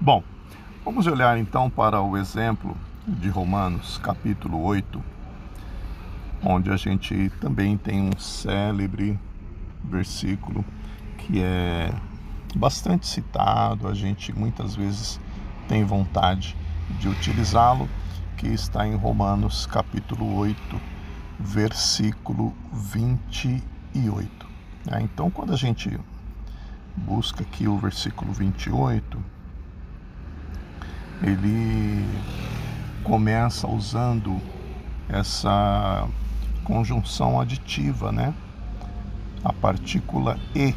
Bom, vamos olhar então para o exemplo de Romanos, capítulo 8, onde a gente também tem um célebre versículo que é bastante citado, a gente muitas vezes tem vontade de utilizá-lo, que está em Romanos, capítulo 8, versículo 28. Então, quando a gente busca aqui o versículo 28, ele começa usando essa conjunção aditiva, né? A partícula e.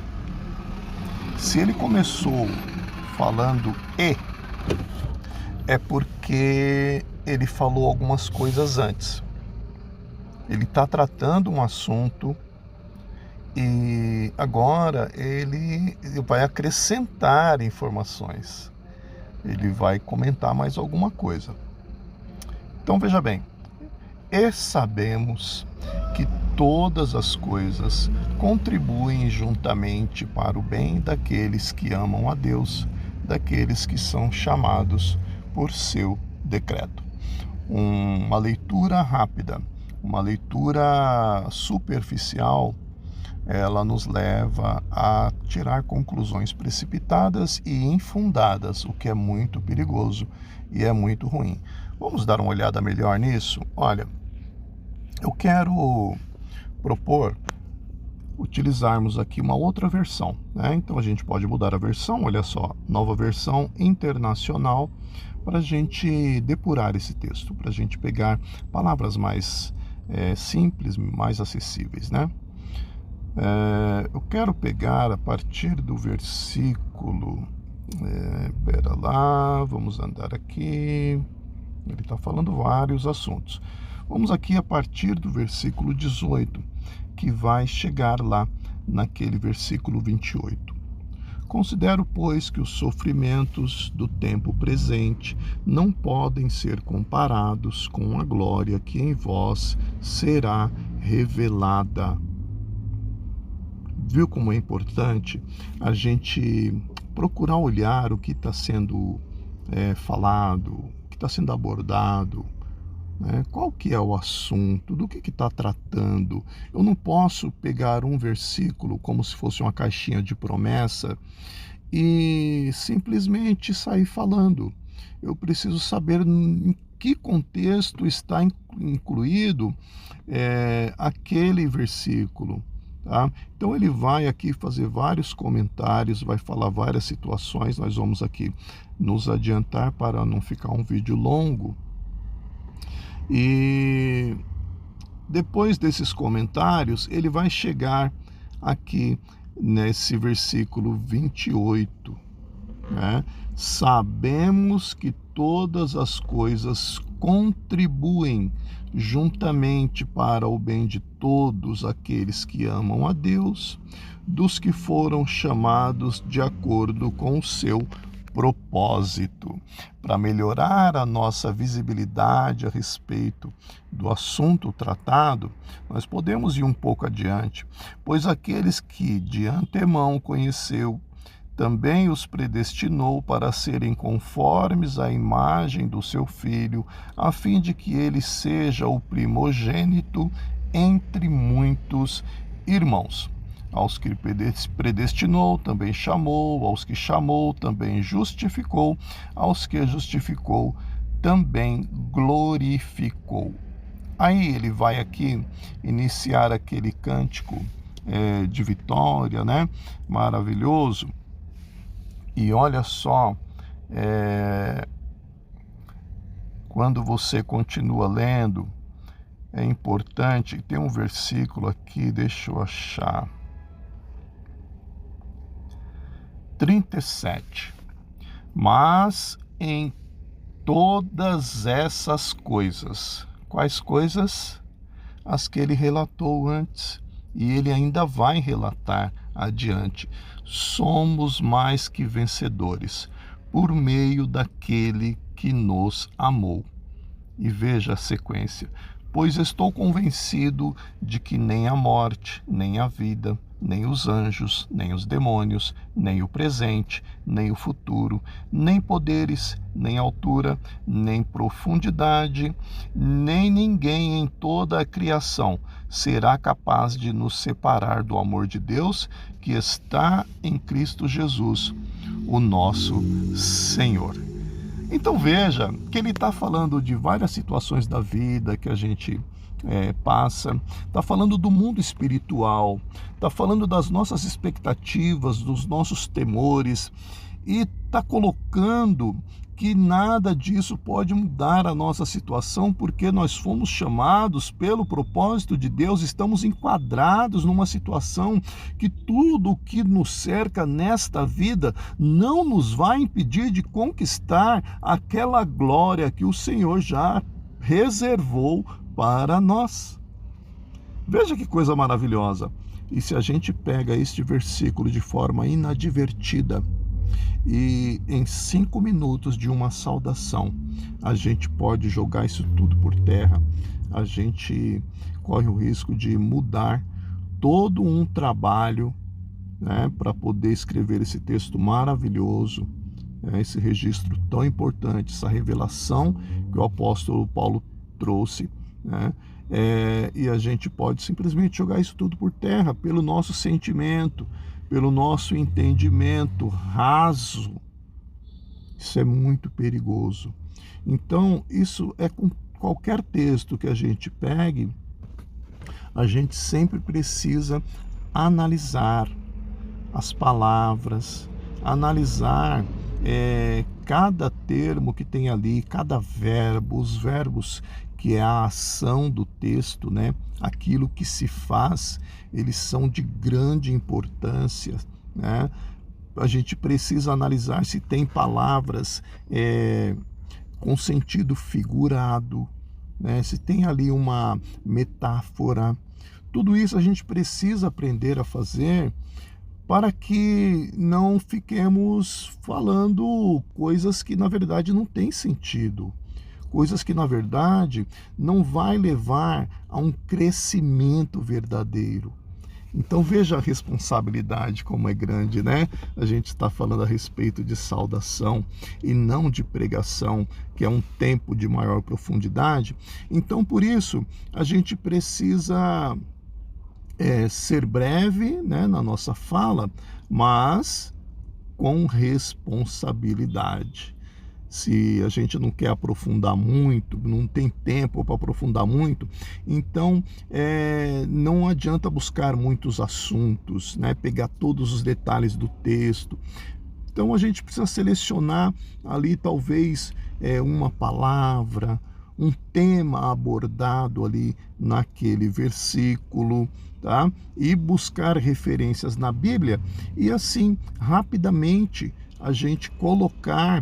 Se ele começou falando e, é porque ele falou algumas coisas antes. Ele está tratando um assunto e agora ele vai acrescentar informações. Ele vai comentar mais alguma coisa. Então veja bem, e sabemos que todas as coisas contribuem juntamente para o bem daqueles que amam a Deus, daqueles que são chamados por seu decreto. Uma leitura rápida, uma leitura superficial, ela nos leva a tirar conclusões precipitadas e infundadas, o que é muito perigoso e é muito ruim. Vamos dar uma olhada melhor nisso? Olha, eu quero propor utilizarmos aqui uma outra versão, né? Então a gente pode mudar a versão, olha só, nova versão internacional, para a gente depurar esse texto, para a gente pegar palavras mais simples, mais acessíveis, né? Eu quero pegar a partir do versículo, pera lá, vamos andar aqui, ele está falando vários assuntos. Vamos aqui a partir do versículo 18, que vai chegar lá naquele versículo 28. Considero, pois, que os sofrimentos do tempo presente não podem ser comparados com a glória que em vós será revelada. Viu como é importante a gente procurar olhar o que está sendo falado, o que está sendo abordado, né? Qual que é o assunto, do que está tratando. Eu não posso pegar um versículo como se fosse uma caixinha de promessa e simplesmente sair falando. Eu preciso saber em que contexto está incluído aquele versículo. Tá? Então ele vai aqui fazer vários comentários, vai falar várias situações. Nós vamos aqui nos adiantar para não ficar um vídeo longo. E depois desses comentários, ele vai chegar aqui nesse versículo 28, né? Sabemos que todas as coisas contribuem juntamente para o bem de todos aqueles que amam a Deus, dos que foram chamados de acordo com o seu propósito. Para melhorar a nossa visibilidade a respeito do assunto tratado, nós podemos ir um pouco adiante, pois aqueles que de antemão conheceu, também os predestinou para serem conformes à imagem do seu Filho, a fim de que ele seja o primogênito entre muitos irmãos. Aos que predestinou, também chamou, aos que chamou, também justificou, aos que justificou, também glorificou. Aí ele vai aqui iniciar aquele cântico de vitória, né? Maravilhoso. E olha só, quando você continua lendo, é importante, tem um versículo aqui, deixa eu achar, 37. Mas em todas essas coisas, quais coisas? As que ele relatou antes, e ele ainda vai relatar adiante. Somos mais que vencedores, por meio daquele que nos amou. E veja a sequência. pois estou convencido de que nem a morte, nem a vida, nem os anjos, nem os demônios, nem o presente, nem o futuro, nem poderes, nem altura, nem profundidade, nem ninguém em toda a criação será capaz de nos separar do amor de Deus que está em Cristo Jesus, o nosso Senhor. Então veja que ele está falando de várias situações da vida que a gente passa, está falando do mundo espiritual, está falando das nossas expectativas, dos nossos temores, e está colocando que nada disso pode mudar a nossa situação, porque nós fomos chamados pelo propósito de Deus, estamos enquadrados numa situação que tudo o que nos cerca nesta vida não nos vai impedir de conquistar aquela glória que o Senhor já reservou para nós. Veja que coisa maravilhosa. E se a gente pega este versículo de forma inadvertida, e em 5 minutos de uma saudação, a gente pode jogar isso tudo por terra, a gente corre o risco de mudar todo um trabalho, né, para poder escrever esse texto maravilhoso, esse registro tão importante, essa revelação que o apóstolo Paulo trouxe, né? E a gente pode simplesmente jogar isso tudo por terra pelo nosso sentimento, pelo nosso entendimento raso. Isso é muito perigoso. Então, isso é com qualquer texto que a gente pegue, a gente sempre precisa analisar as palavras, analisar cada termo que tem ali, cada verbo, os verbos que é a ação do texto, né? Aquilo que se faz, eles são de grande importância, né? A gente precisa analisar se tem palavras com sentido figurado, né? Se tem ali uma metáfora. Tudo isso a gente precisa aprender a fazer para que não fiquemos falando coisas que na verdade não têm sentido. Coisas que na verdade não vai levar a um crescimento verdadeiro. Então veja a responsabilidade como é grande, né? A gente está falando a respeito de saudação e não de pregação, que é um tempo de maior profundidade. Então por isso a gente precisa ser breve, né, na nossa fala, mas com responsabilidade. Se a gente não quer aprofundar muito, não tem tempo para aprofundar muito, então não adianta buscar muitos assuntos, né? Pegar todos os detalhes do texto. Então a gente precisa selecionar ali talvez uma palavra, um tema abordado ali naquele versículo, tá? E buscar referências na Bíblia e assim rapidamente a gente colocar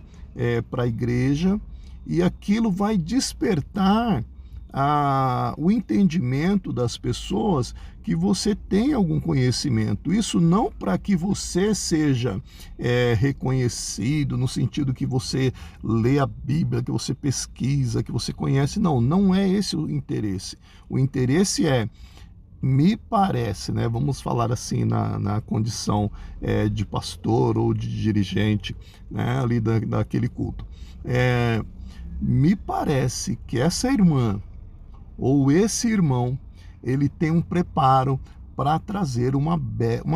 para a igreja, e aquilo vai despertar o entendimento das pessoas que você tem algum conhecimento. Isso não para que você seja reconhecido, no sentido que você lê a Bíblia, que você pesquisa, que você conhece. Não é esse o interesse. O interesse me parece, né? Vamos falar assim na condição de pastor ou de dirigente, né? Ali daquele culto. Me parece que essa irmã ou esse irmão, ele tem um preparo para trazer uma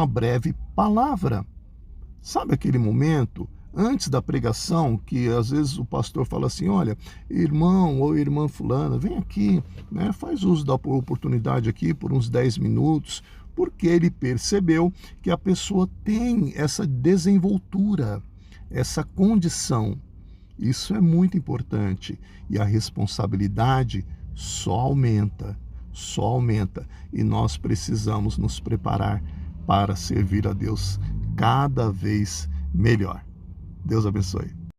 breve palavra. Sabe aquele momento antes da pregação, que às vezes o pastor fala assim: olha, irmão ou irmã fulana, vem aqui, né, faz uso da oportunidade aqui por uns 10 minutos, porque ele percebeu que a pessoa tem essa desenvoltura, essa condição. Isso é muito importante, e a responsabilidade só aumenta, e nós precisamos nos preparar para servir a Deus cada vez melhor. Deus abençoe.